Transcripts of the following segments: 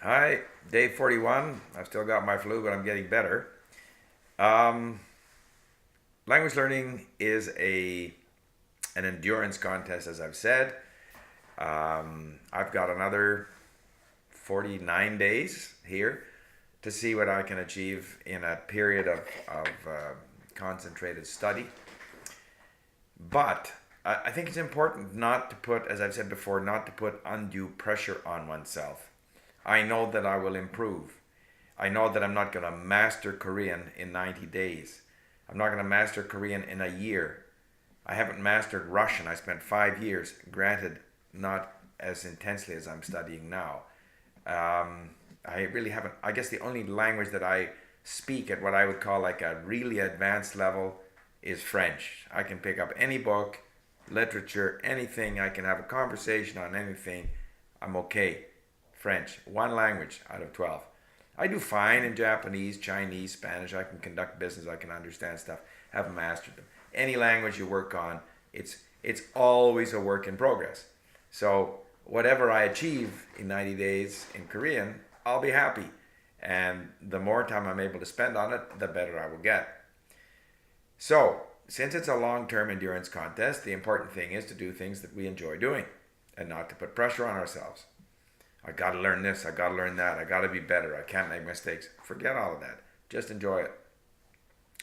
Hi, day 41. I've still got my flu, but I'm getting better. Um, Language learning is an endurance contest, as I've said. I've got another 49 days here to see what I can achieve in a period of concentrated study. But I think it's important not to put, as I've said before, not to put undue pressure on oneself. I know that I will improve. I know that I'm not going to master Korean in 90 days. I'm not going to master Korean in a year. I haven't mastered Russian. I spent 5 years, granted, not as intensely as I'm studying now. I really haven't. I guess the only language that I speak at what I would call like a really advanced level is French. I can pick up any book, literature, anything. I can have a conversation on anything. I'm okay. French, one language out of 12. I do fine in Japanese, Chinese, Spanish. I can conduct business. I can understand stuff. Haven't mastered them. Any language you work on, it's always a work in progress. So whatever I achieve in 90 days in Korean, I'll be happy. And the more time I'm able to spend on it, the better I will get. So, since it's a long-term endurance contest, the important thing is to do things that we enjoy doing and not to put pressure on ourselves. I gotta learn this, I gotta learn that, I gotta be better, I can't make mistakes. Forget all of that. Just enjoy it.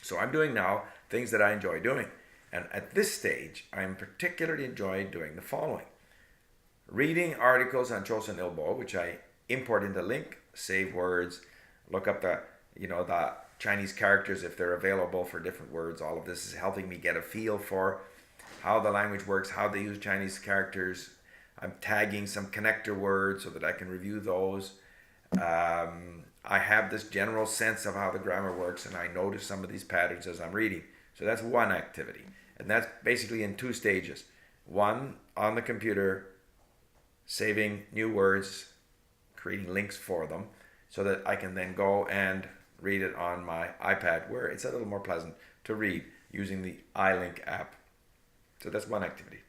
So I'm doing now things that I enjoy doing. And at this stage, I'm particularly enjoying doing the following. Reading articles on Chosun Ilbo, which I import into Link, save words, look up the Chinese characters if they're available for different words. All of this is helping me get a feel for how the language works, how they use Chinese characters. I'm tagging some connector words so that I can review those. I have this general sense of how the grammar works, and I notice some of these patterns as I'm reading. So that's one activity. And that's basically in two stages. One, on the computer, saving new words, creating links for them, so that I can then go and read it on my iPad, where it's a little more pleasant to read using the iLink app. So that's one activity.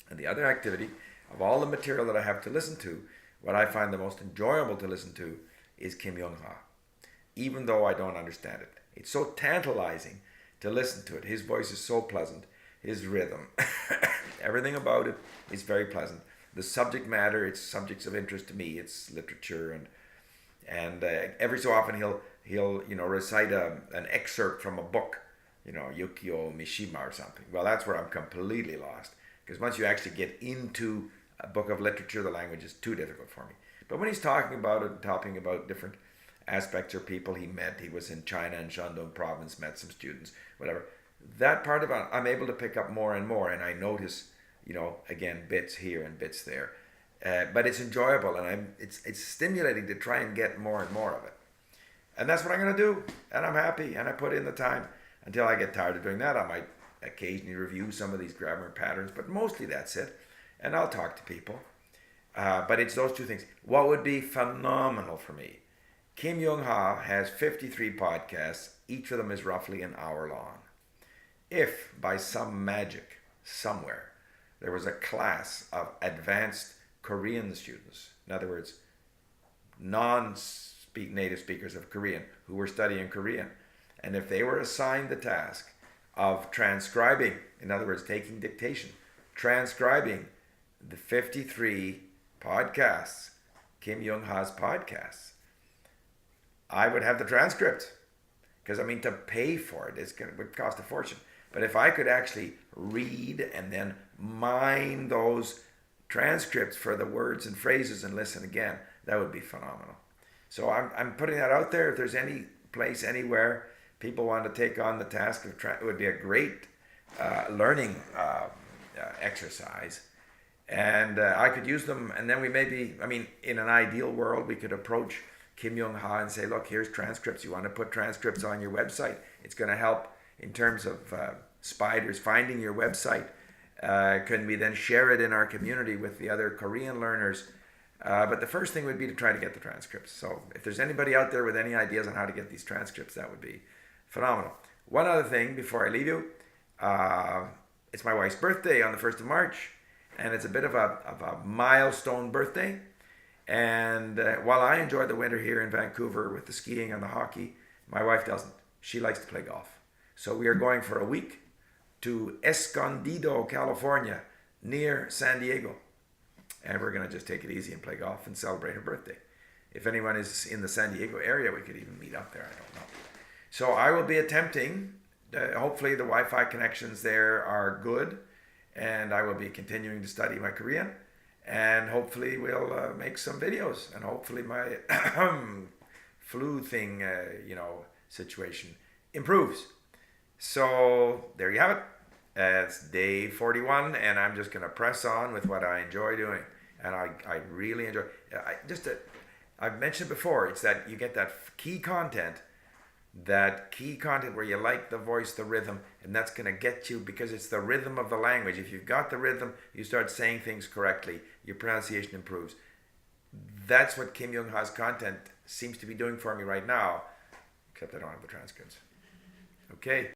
And the other activity, of all the material that I have to listen to, what I find the most enjoyable to listen to is Kim Youngha, even though I don't understand it. It's so tantalizing to listen to it. His voice is so pleasant, his rhythm, everything about it is very pleasant. The subject matter, it's subjects of interest to me. It's literature, and every so often he'll recite an excerpt from a book, Yukio Mishima or something. Well, that's where I'm completely lost, because once you actually get into a book of literature, the language is too difficult for me. But when he's talking about it, talking about different aspects or people he met, he was in China in Shandong province, met some students, whatever. That part of it, I'm able to pick up more and more, and I notice, again, bits here and bits there. But it's enjoyable, and it's stimulating to try and get more and more of it. And that's what I'm going to do, and I'm happy, and I put in the time until I get tired of doing that. I might occasionally review some of these grammar patterns, but mostly that's it. And I'll talk to people. But it's those two things. What would be phenomenal for me? Kim Young-ha has 53 podcasts. Each of them is roughly an hour long. If by some magic somewhere there was a class of advanced Korean students, in other words, native speakers of Korean who were studying Korean, and if they were assigned the task of transcribing, in other words, taking dictation, transcribing the 53 podcasts, Kim Young-ha's podcasts, I would have the transcript. Because, to pay for it, it would cost a fortune. But if I could actually read and then mine those transcripts for the words and phrases and listen again, that would be phenomenal. So I'm putting that out there. If there's any place, anywhere, people want to take on the task of it would be a great learning exercise. And I could use them, and then we maybe, in an ideal world, we could approach Kim Young-ha and say, look, here's transcripts. You want to put transcripts on your website. It's going to help in terms of spiders finding your website. Can we then share it in our community with the other Korean learners? But the first thing would be to try to get the transcripts. So if there's anybody out there with any ideas on how to get these transcripts, that would be phenomenal. One other thing before I leave you, it's my wife's birthday on the 1st of March, and it's a bit of a milestone birthday. And while I enjoy the winter here in Vancouver with the skiing and the hockey, my wife doesn't. She likes to play golf. So we are going for a week to Escondido, California, near San Diego. And we're going to just take it easy and play golf and celebrate her birthday. If anyone is in the San Diego area, we could even meet up there. I don't know. So I will be attempting, hopefully the Wi-Fi connections there are good, and I will be continuing to study my Korean, and hopefully we'll make some videos, and hopefully my flu thing, situation improves. So there you have it. It's day 41, and I'm just going to press on with what I enjoy doing. And I really enjoy I've mentioned before, it's that you get that key content where you like the voice, the rhythm, and that's going to get you, because it's the rhythm of the language. If you've got the rhythm, you start saying things correctly, your pronunciation improves. That's what Kim Youngha's content seems to be doing for me right now, except I don't have the transcripts. Okay.